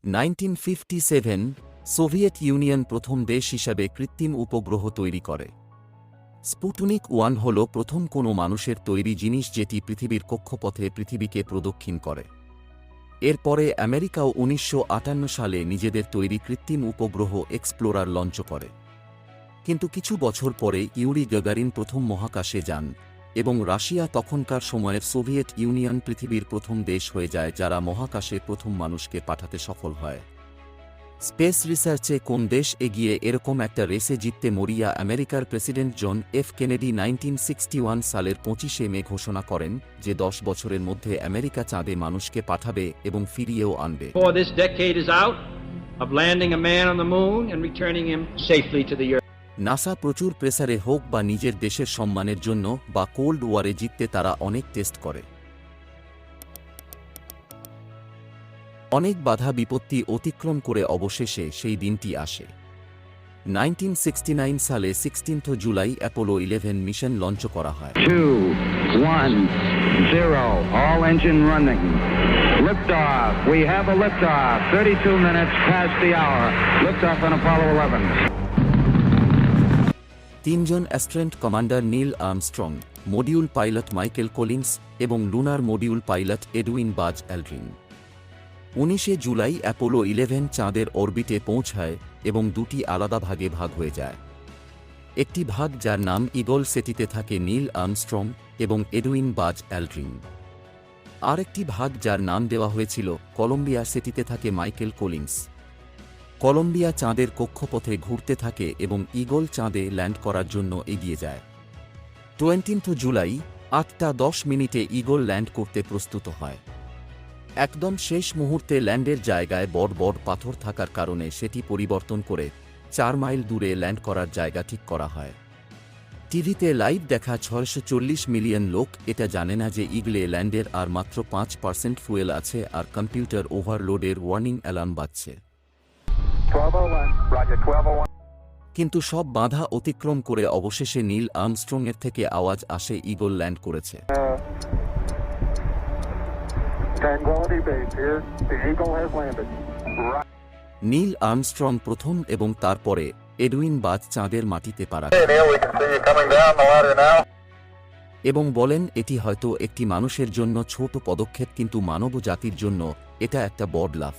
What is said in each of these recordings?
1957 Soviet union প্রথম দেশ হিসাবে কৃত্রিম উপগ্রহ তৈরি করে। স্পুটনিক 1 হল প্রথম কোনো মানুষের তৈরি জিনিস যেটি পৃথিবীর কক্ষপথে পৃথিবীকে প্রদক্ষিণ করে। এরপরে আমেরিকাও 1958 সালে নিজেদের তৈরি কৃত্রিম উপগ্রহ এক্সপ্লোরার লঞ্চ করে। কিন্তু কিছু বছর পরে ইউরি গাগারিন প্রথম মহাকাশে যান এবং রাশিয়া তখনকার সময়ের সোভিয়েত ইউনিয়ন পৃথিবীর প্রথম দেশ হয়ে যায় যারা মহাকাশে প্রথম মানুষকে পাঠাতে সফল হয়। স্পেস রিসার্চে কোন দেশ এগিয়ে এরকম একটা রেসে জিততে মরিয়া আমেরিকার প্রেসিডেন্ট জন এফ কেনেডি 1961 সালের 25শে মে ঘোষণা করেন যে 10 বছরের মধ্যে আমেরিকা চাঁদে মানুষকে পাঠাবে এবং ফিরিয়েও আনবে। This decade is out of landing a man on the moon and returning him safely to the earth. NASA প্রচুর প্রেসারে হোক বা নিজের দেশের সম্মানের জন্য বা কোল্ড ওয়ারে জিততে তারা অনেক টেস্ট করে। অনেক বাধা বিপত্তি অতিক্রম করে অবশেষে সেই দিনটি আসে। 1969 সালে 16 জুলাই অ্যাপোলো 11 মিশন লঞ্চ করা হয়। 2, 1, 0, all engine running. Liftoff. We have a liftoff. 32 minutes past the hour. Liftoff on Apollo 11. তিনজন astronaut commander Neil Armstrong, module pilot Michael Collins এবং lunar module pilot Edwin Buzz Aldrin. 19শে July Apollo 11 চাঁদের অরবিটে পৌঁছায় এবং দুটি আলাদা ভাগে ভাগ হয়ে যায়। একটি ভাগ যার নাম ঈগল সেটিতে থাকে নীল আর্মস্ট্রং এবং এডউইন বাজ অ্যালড্রিন। আরেকটি ভাগ যার নাম দেওয়া হয়েছিল কলম্বিয়া সেটিতে থাকে মাইকেল কলিন্স। কলম্বিয়া চাঁদের কক্ষপথে ঘুরতে থাকে এবং ঈগল চাঁদে ল্যান্ড করার জন্য এগিয়ে যায়। 20 জুলাই 8:10 ঈগল ল্যান্ড করতে প্রস্তুত হয়। একদম শেষ মুহূর্তে ল্যান্ডের জায়গায় বড় বড় পাথর থাকার কারণে সেটি পরিবর্তন করে 4 মাইল দূরে ল্যান্ড করার জায়গা ঠিক করা হয়। টিভিতে লাইভ দেখা 640 মিলিয়ন লোক এটা জানে না যে ঈগলে ল্যান্ডের আর মাত্র 5% ফুয়েল আছে আর কম্পিউটার ওভারলোডের ওয়ার্নিং অ্যালার্ম বাজছে। কিন্তু সব বাধা অতিক্রম করে অবশেষে নীল আর্মস্ট্রংয়ের থেকে আওয়াজ আসে ঈগল ল্যান্ড করেছে। নীল আর্মস্ট্রং প্রথম এবং তারপরে এডউইন বাজ চাঁদের মাটিতে পা রাখেন এবং বলেন এটি হয়তো একটি মানুষের জন্য ছোট পদক্ষেপ কিন্তু মানব জাতির জন্য এটা একটা বড় লাফ।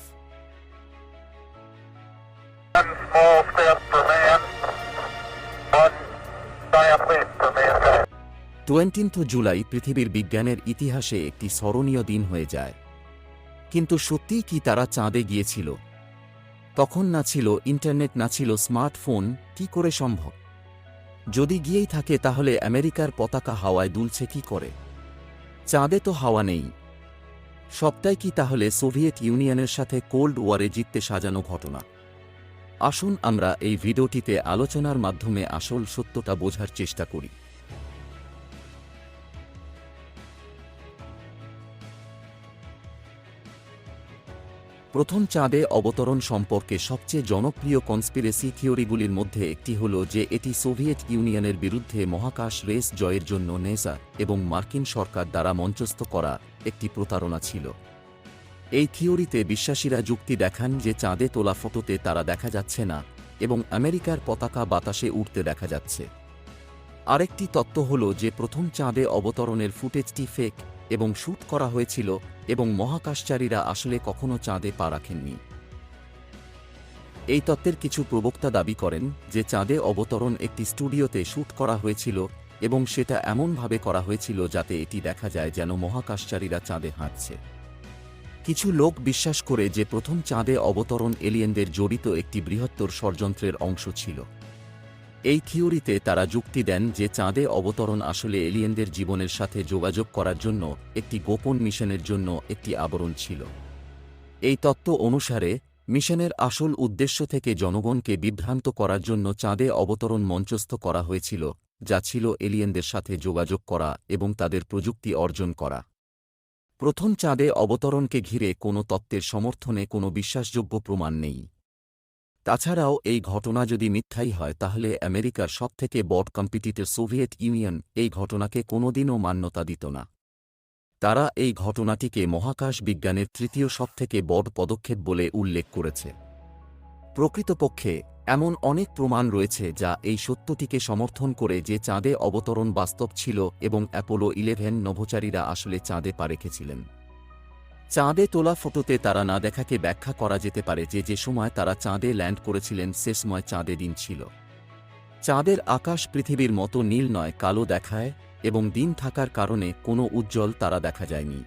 20 জুলাই পৃথিবীর বিজ্ঞানের ইতিহাসে একটি স্মরণীয় দিন হয়ে যায়। কিন্তু সত্যিই কি তারা চাঁদে গিয়েছিল? তখন না ছিল ইন্টারনেট, না ছিল স্মার্টফোন, কি করে সম্ভব? যদি গিয়েই থাকে তাহলে আমেরিকার পতাকা হাওয়ায় দুলছে কি করে? চাঁদে তো হাওয়া নেই। সবটাই কি তাহলে সোভিয়েত ইউনিয়নের সাথে কোল্ড ওয়ারে জিততে সাজানো ঘটনা? আসুন আমরা এই ভিডিওটিতে আলোচনার মাধ্যমে আসল সত্যটা বোঝার চেষ্টা করি। প্রথম চাঁদে অবতরণ সম্পর্কে সবচেয়ে জনপ্রিয় কনস্পিরেসি থিওরিগুলির মধ্যে একটি হল যে এটি সোভিয়েত ইউনিয়নের বিরুদ্ধে মহাকাশ রেস জয়ের জন্য নেসা এবং মার্কিন সরকার দ্বারা মঞ্চস্থ করা একটি প্রতারণা ছিল। এই থিওরিতে বিশ্বাসীরা যুক্তি দেখান যে চাঁদে তোলা ফটোতে তারা দেখা যাচ্ছে না এবং আমেরিকার পতাকা বাতাসে উড়তে দেখা যাচ্ছে। আরেকটি তত্ত্ব হল যে প্রথম চাঁদে অবতরণের ফুটেজটি ফেক এবং শ্যুট করা হয়েছিল এবং মহাকাশচারীরা আসলে কখনো চাঁদে পা রাখেননি। এই তত্ত্বের কিছু প্রবক্তা দাবি করেন যে চাঁদে অবতরণ একটি স্টুডিওতে শ্যুট করা হয়েছিল এবং সেটা এমনভাবে করা হয়েছিল যাতে এটি দেখা যায় যেন মহাকাশচারীরা চাঁদে হাঁটছে। কিছু লোক বিশ্বাস করে যে প্রথম চাঁদে অবতরণ এলিয়েনদের জড়িত একটি বৃহত্তর ষড়যন্ত্রের অংশ ছিল। এই থিওরিতে তারা যুক্তি দেন যে চাঁদে অবতরণ আসলে এলিয়েনদের জীবনের সাথে যোগাযোগ করার জন্য একটি গোপন মিশনের জন্য একটি আবরণ ছিল। এই তত্ত্ব অনুসারে মিশনের আসল উদ্দেশ্য থেকে জনগণকে বিভ্রান্ত করার জন্য চাঁদে অবতরণ মঞ্চস্থ করা হয়েছিল, যা ছিল এলিয়েনদের সাথে যোগাযোগ করা এবং তাদের প্রযুক্তি অর্জন করা। প্রথম চাঁদে অবতরণকে ঘিরে কোনো তত্ত্বের সমর্থনে কোনো বিশ্বাসযোগ্য প্রমাণ নেই। তাছাড়াও এই ঘটনা যদি মিথ্যাই হয় তাহলে আমেরিকার সবথেকে বড় কম্পিটিটর সোভিয়েত ইউনিয়ন এই ঘটনাকে কোনোদিনও মান্যতা দিত না। তারা এই ঘটনাটিকে মহাকাশ বিজ্ঞানের তৃতীয় সবথেকে বড় পদক্ষেপ বলে উল্লেখ করেছে। প্রকৃতপক্ষে এমন অনেক প্রমাণ রয়েছে যা এই সত্যটিকে সমর্থন করে যে চাঁদে অবতরণ বাস্তব ছিল এবং অ্যাপোলো 11 নভোচারীরা আসলে চাঁদে পা রেখেছিলেন। চাঁদে তোলা ফটোতে তারা না দেখাকে ব্যাখ্যা করা যেতে পারে যে সময় তারা চাঁদে ল্যান্ড করেছিলেন সে সময় চাঁদে দিন ছিল। চাঁদের আকাশ পৃথিবীর মতো নীল নয়, কালো দেখায় এবং দিন থাকার কারণে কোনো উজ্জ্বল তারা দেখা যায়নি।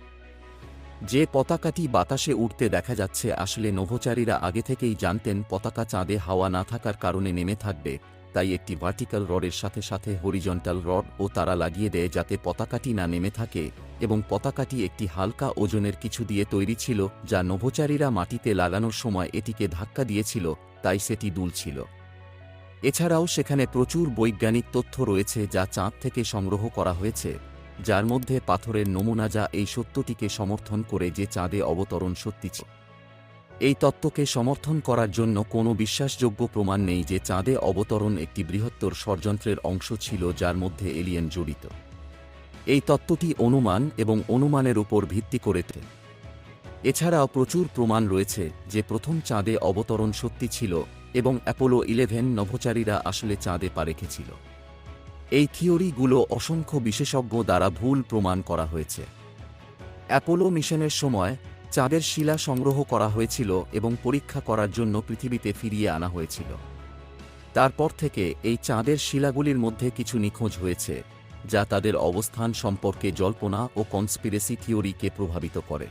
যে পতাকাটি বাতাসে উড়তে দেখা যাচ্ছে আসলে নভোচারীরা আগে থেকেই জানতেন পতাকা চাঁদে হাওয়া না থাকার কারণে নেমে থাকবে, তাই একটি ভার্টিক্যাল রডের সাথে সাথে হরিজন্টাল রড ও তারা লাগিয়ে দেয় যাতে পতাকাটি না নেমে থাকে, এবং পতাকাটি একটি হালকা ওজনের কিছু দিয়ে তৈরি ছিল যা নভোচারীরা মাটিতে লাগানোর সময় এটিকে ধাক্কা দিয়েছিল, তাই সেটি দুলছিল। এছাড়াও সেখানে প্রচুর বৈজ্ঞানিক তথ্য রয়েছে যা চাঁদ থেকে সংগ্রহ করা হয়েছে, যার মধ্যে পাথরের নমুনা যা এই সত্যটিকে সমর্থন করে যে চাঁদে অবতরণ সত্যি ছিল। এই তত্ত্বকে সমর্থন করার জন্য কোনো বিশ্বাসযোগ্য প্রমাণ নেই যে চাঁদে অবতরণ একটি বৃহত্তর ষড়যন্ত্রের অংশ ছিল যার মধ্যে এলিয়েন জড়িত। এই তত্ত্বটি অনুমান এবং অনুমানের উপর ভিত্তি করে। এছাড়াও প্রচুর প্রমাণ রয়েছে যে প্রথম চাঁদে অবতরণ সত্যি ছিল এবং অ্যাপোলো 11 নভোচারীরা আসলে চাঁদে পা রেখেছিল। এই থিওরিগুলো অসংখ্য বিশেষজ্ঞ দ্বারা ভুল প্রমাণ করা হয়েছে। অ্যাপোলো মিশনের সময় চাঁদের শিলা সংগ্রহ করা হয়েছিল এবং পরীক্ষা করার জন্য পৃথিবীতে ফিরিয়ে আনা হয়েছিল। তারপর থেকে এই চাঁদের শিলাগুলির মধ্যে কিছু নিখোঁজ হয়েছে, যা তাদের অবস্থান সম্পর্কে জল্পনা ও কনস্পিরেসি থিওরিকে প্রভাবিত করে।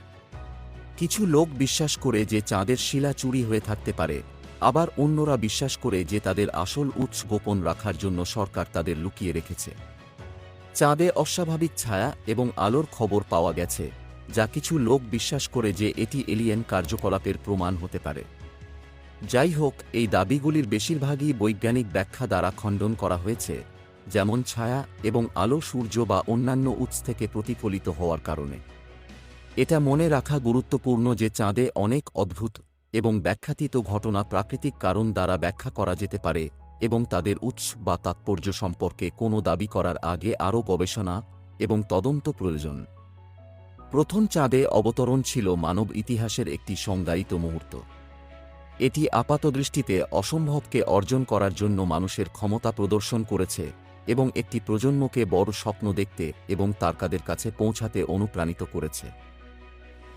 কিছু লোক বিশ্বাস করে যে চাঁদের শিলা চুরি হয়ে থাকতে পারে, আবার অন্যরা বিশ্বাস করে যে তাদের আসল উৎস গোপন রাখার জন্য সরকার তাদের লুকিয়ে রেখেছে। চাঁদে অস্বাভাবিক ছায়া এবং আলোর খবর পাওয়া গেছে, যা কিছু লোক বিশ্বাস করে যে এটি এলিয়েন কার্যকলাপের প্রমাণ হতে পারে। যাই হোক, এই দাবিগুলির বেশিরভাগই বৈজ্ঞানিক ব্যাখ্যা দ্বারা খণ্ডন করা হয়েছে, যেমন ছায়া এবং আলো সূর্য বা অন্যান্য উৎস থেকে প্রতিফলিত হওয়ার কারণে। এটা মনে রাখা গুরুত্বপূর্ণ যে চাঁদে অনেক অদ্ভুত এবং ব্যাখ্যাতীত ঘটনা প্রাকৃতিক কারণ দ্বারা ব্যাখ্যা করা যেতে পারে এবং তাদের উৎস বা তাৎপর্য সম্পর্কে কোনো দাবি করার আগে আরও গবেষণা এবং তদন্ত প্রয়োজন। প্রথম চাঁদে অবতরণ ছিল মানব ইতিহাসের একটি সংজ্ঞায়িত মুহূর্ত। এটি আপাতদৃষ্টিতে অসম্ভবকে অর্জন করার জন্য মানুষের ক্ষমতা প্রদর্শন করেছে এবং একটি প্রজন্মকে বড় স্বপ্ন দেখতে এবং তারকাদের কাছে পৌঁছাতে অনুপ্রাণিত করেছে।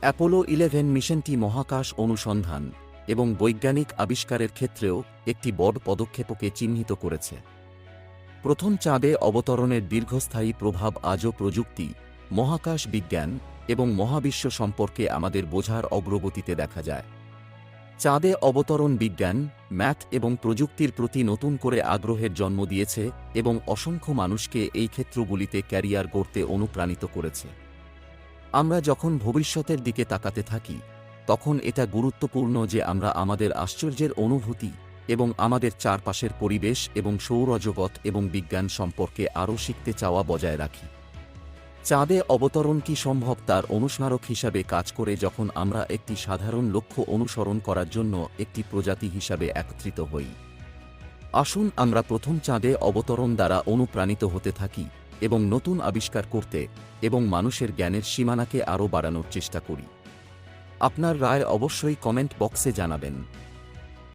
অ্যাপোলো 11 মিশনটি মহাকাশ অনুসন্ধান এবং বৈজ্ঞানিক আবিষ্কারের ক্ষেত্রেও একটি বড় পদক্ষেপকে চিহ্নিত করেছে। প্রথম চাঁদে অবতরণের দীর্ঘস্থায়ী প্রভাব আজও প্রযুক্তি, মহাকাশ বিজ্ঞান এবং মহাবিশ্ব সম্পর্কে আমাদের বোঝার অগ্রগতিতে দেখা যায়। চাঁদে অবতরণ বিজ্ঞান, ম্যাথ এবং প্রযুক্তির প্রতি নতুন করে আগ্রহের জন্ম দিয়েছে এবং অসংখ্য মানুষকে এই ক্ষেত্রগুলিতে ক্যারিয়ার গড়তে অনুপ্রাণিত করেছে। আমরা যখন ভবিষ্যতের দিকে তাকাতে থাকি, তখন এটা গুরুত্বপূর্ণ যে আমরা আমাদের আশ্চর্যের অনুভূতি এবং আমাদের চারপাশের পরিবেশ এবং সৌরজগৎ এবং বিজ্ঞান সম্পর্কে আরও শিখতে চাওয়া বজায় রাখি। চাঁদে অবতরণ কি সম্ভব তার অনুস্মারক হিসাবে কাজ করে যখন আমরা একটি সাধারণ লক্ষ্য অনুসরণ করার জন্য একটি প্রজাতি হিসাবে একত্রিত হই। আসুন আমরা প্রথম চাঁদে অবতরণ দ্বারা অনুপ্রাণিত হতে থাকি এবং নতুন আবিষ্কার করতে এবং মানুষের জ্ঞানের সীমানাকে আরও বাড়ানোর চেষ্টা করি। আপনার রায় অবশ্যই কমেন্ট বক্সে জানাবেন।